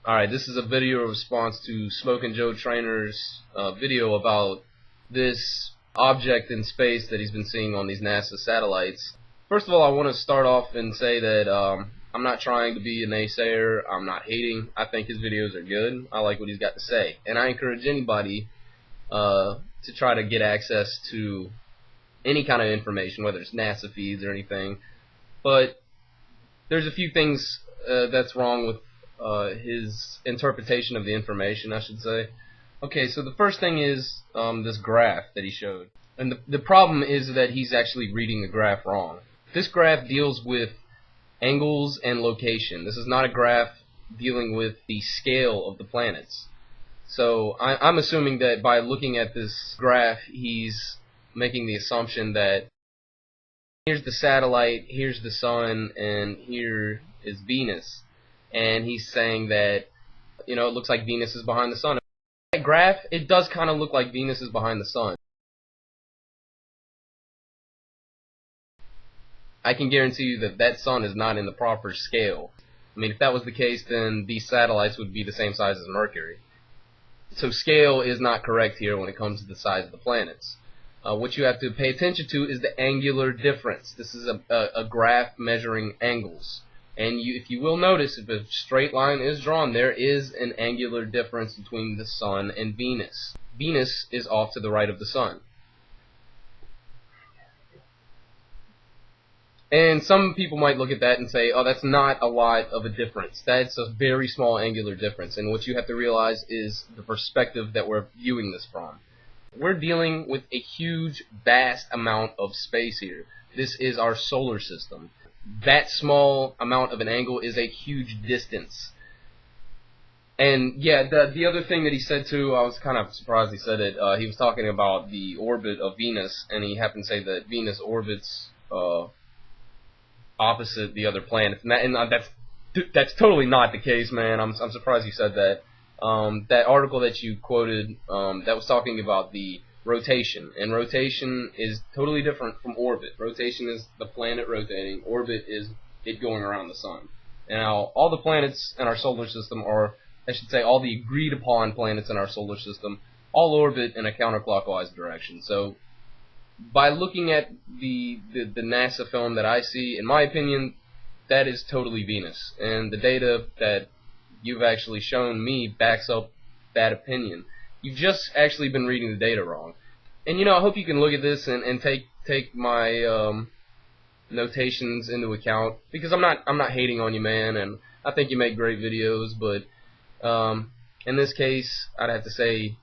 Alright, this is a video response to Smokin' Joe Trainer's video about this object in space that he's been seeing on these NASA satellites. First of all, I want to start off and say that I'm not trying to be a naysayer. I'm not hating. I think his videos are good. I like what he's got to say. And I encourage anybody to try to get access to any kind of information, whether it's NASA feeds or anything. But there's a few things that's wrong with his interpretation of the information, I should say. Okay, so the first thing is this graph that he showed. And the problem is that he's actually reading the graph wrong. This graph deals with angles and location. This is not a graph dealing with the scale of the planets. So I'm assuming that by looking at this graph, he's making the assumption that here's the satellite, here's the sun, and here is Venus. And he's saying that, you know, it looks like Venus is behind the sun. That graph, it does kind of look like Venus is behind the sun. I can guarantee you that that sun is not in the proper scale. I mean, if that was the case, then these satellites would be the same size as Mercury. So scale is not correct here when it comes to the size of the planets. What you have to pay attention to is the angular difference. This is a graph measuring angles. And if you will notice, if a straight line is drawn, there is an angular difference between the sun and Venus. Venus is off to the right of the sun. And some people might look at that and say, oh, that's not a lot of a difference. That's a very small angular difference. And what you have to realize is the perspective that we're viewing this from. We're dealing with a huge, vast amount of space here. This is our solar system. That small amount of an angle is a huge distance. And yeah, the other thing that he said too, I was kind of surprised he said it. He was talking about the orbit of Venus, and he happened to say that Venus orbits opposite the other planets, and that's totally not the case, man. I'm surprised you said that. That article that you quoted, that was talking about the rotation, and rotation is totally different from orbit. Rotation is the planet rotating. Orbit is it going around the sun. Now, all the planets in our solar system, or I should say all the agreed upon planets in our solar system, all orbit in a counterclockwise direction. So by looking at the NASA film that I see, in my opinion, that is totally Venus. And the data that you've actually shown me backs up that opinion. You've just actually been reading the data wrong. And you know, I hope you can look at this and take my notations into account, because I'm not hating on you, man, and I think you make great videos, but in this case, I'd have to say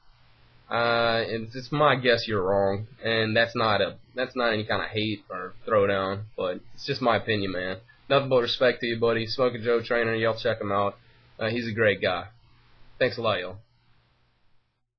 it's my guess you're wrong, and that's not any kind of hate or throwdown, but it's just my opinion, man. Nothing but respect to you, buddy. Smokin' Joe Trainer, y'all check him out. He's a great guy. Thanks a lot, y'all.